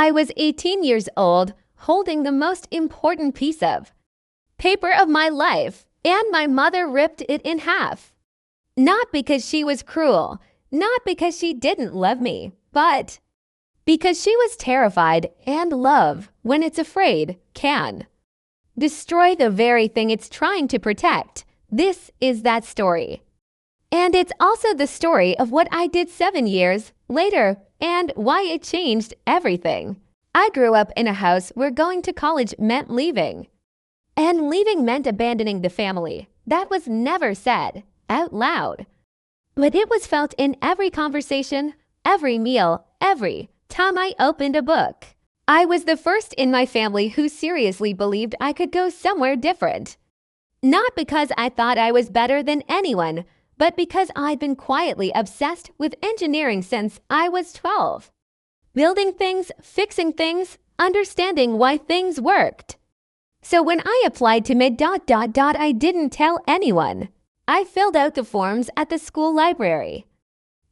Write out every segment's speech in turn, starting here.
I was 18 years old, holding the most important piece of paper of my life, and my mother ripped it in half. Not because she was cruel, not because she didn't love me, but because she was terrified, and love, when it's afraid, can destroy the very thing it's trying to protect. This is that story. And it's also the story of what I did 7 years later and why it changed everything. I grew up in a house where going to college meant leaving. And leaving meant abandoning the family. That was never said out loud. But it was felt in every conversation, every meal, every time I opened a book. I was the first in my family who seriously believed I could go somewhere different. Not because I thought I was better than anyone, but because I'd been quietly obsessed with engineering since I was 12. Building things, fixing things, understanding why things worked. So when I applied to mid. I didn't tell anyone. I filled out the forms at the school library.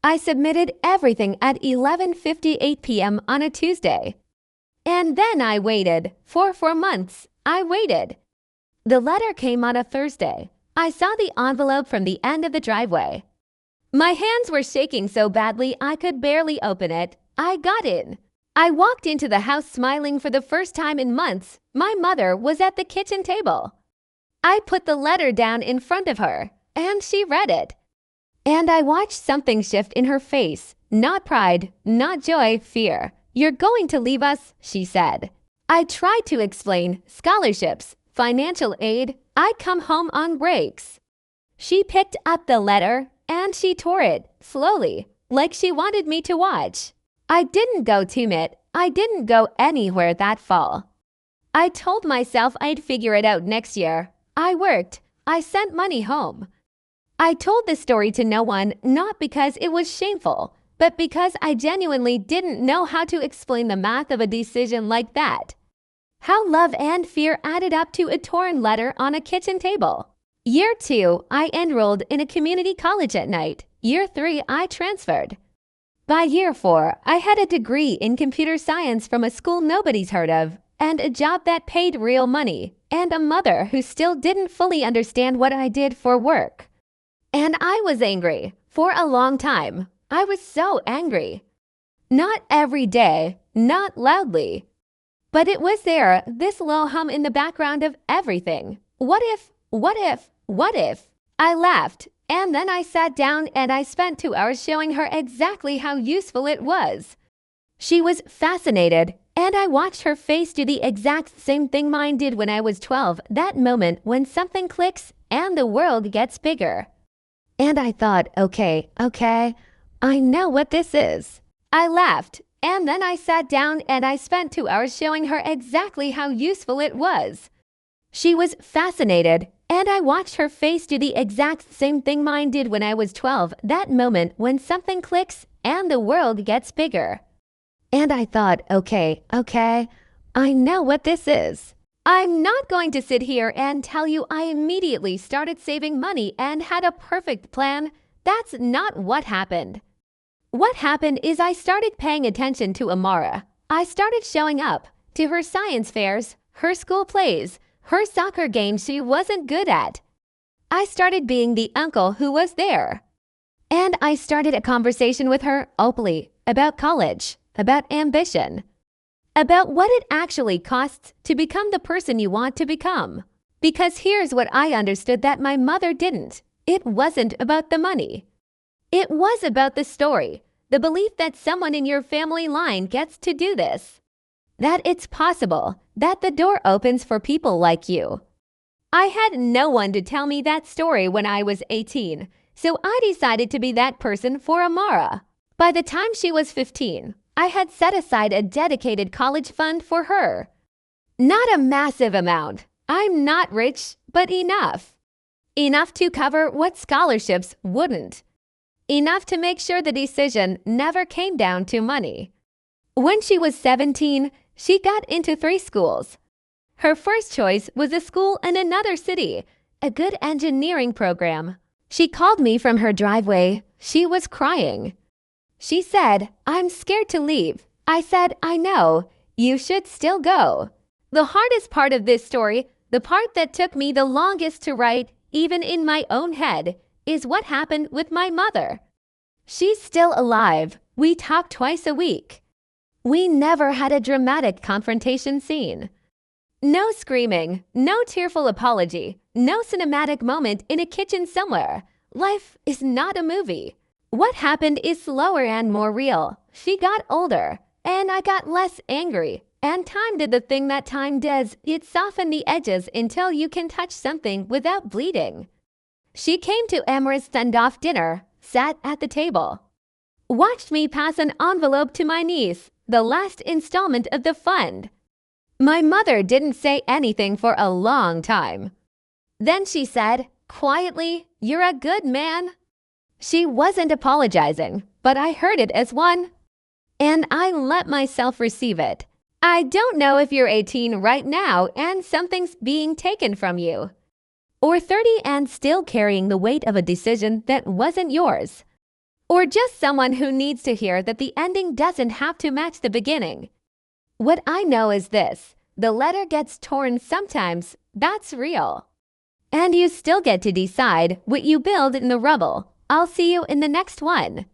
I submitted everything at 11:58 p.m. on a Tuesday. And then I waited. For 4 months, I waited. The letter came on a Thursday. I saw the envelope from the end of the driveway. My hands were shaking so badly I could barely open it. I got in. I walked into the house smiling for the first time in months. My mother was at the kitchen table. I put the letter down in front of her, and she read it. And I watched something shift in her face. Not pride, not joy, fear. "You're going to leave us," she said. I tried to explain scholarships, financial aid. I'd come home on breaks. She picked up the letter and she tore it slowly, like she wanted me to watch. I didn't go to it. I didn't go anywhere that fall. I told myself I'd figure it out next year. I worked. I sent money home. I told the story to no one, not because it was shameful, but because I genuinely didn't know how to explain the math of a decision like that. How love and fear added up to a torn letter on a kitchen table. Year 2, I enrolled in a community college at night. Year 3, I transferred. By year 4, I had a degree in computer science from a school nobody's heard of, and a job that paid real money, and a mother who still didn't fully understand what I did for work. And I was angry for a long time. I was so angry. Not every day, not loudly. But it was there, this low hum in the background of everything. What if? I laughed, and then I sat down and I spent 2 hours showing her exactly how useful it was. She was fascinated, and I watched her face do the exact same thing mine did when I was 12, that moment when something clicks and the world gets bigger. And I thought, okay, I know what this is. I laughed, and then I sat down and I spent 2 hours showing her exactly how useful it was. She was fascinated, and I watched her face do the exact same thing mine did when I was 12, that moment when something clicks and the world gets bigger. And I thought, okay, I know what this is. I'm not going to sit here and tell you I immediately started saving money and had a perfect plan. That's not what happened. What happened is I started paying attention to Amara. I started showing up to her science fairs, her school plays, her soccer games she wasn't good at. I started being the uncle who was there. And I started a conversation with her openly about college, about ambition, about what it actually costs to become the person you want to become. Because here's what I understood that my mother didn't. It wasn't about the money. It was about the story, the belief that someone in your family line gets to do this, that it's possible, that the door opens for people like you. I had no one to tell me that story when I was 18, so I decided to be that person for Amara. By the time she was 15, I had set aside a dedicated college fund for her. Not a massive amount. I'm not rich, but enough. Enough to cover what scholarships wouldn't. Enough to make sure the decision never came down to money. When she was 17, she got into 3 schools. Her first choice was a school in another city, a good engineering program. She called me from her driveway. She was crying. She said, "I'm scared to leave." I said, "I know. You should still go. The hardest part of this story, the part that took me the longest to write, even in my own head, is what happened with my mother. She's still alive. We talk twice a week. We never had a dramatic confrontation scene. No screaming, no tearful apology, no cinematic moment in a kitchen somewhere. Life is not a movie. What happened is slower and more real. She got older, and I got less angry. And time did the thing that time does. It softened the edges until you can touch something without bleeding. She came to Amara's send-off dinner, sat at the table, watched me pass an envelope to my niece, the last installment of the fund. My mother didn't say anything for a long time. Then she said, quietly, "You're a good man." She wasn't apologizing, but I heard it as one. And I let myself receive it. I don't know if you're 18 right now and something's being taken from you, or 30 and still carrying the weight of a decision that wasn't yours, or just someone who needs to hear that the ending doesn't have to match the beginning. What I know is this: the letter gets torn sometimes, that's real. And you still get to decide what you build in the rubble. I'll see you in the next one.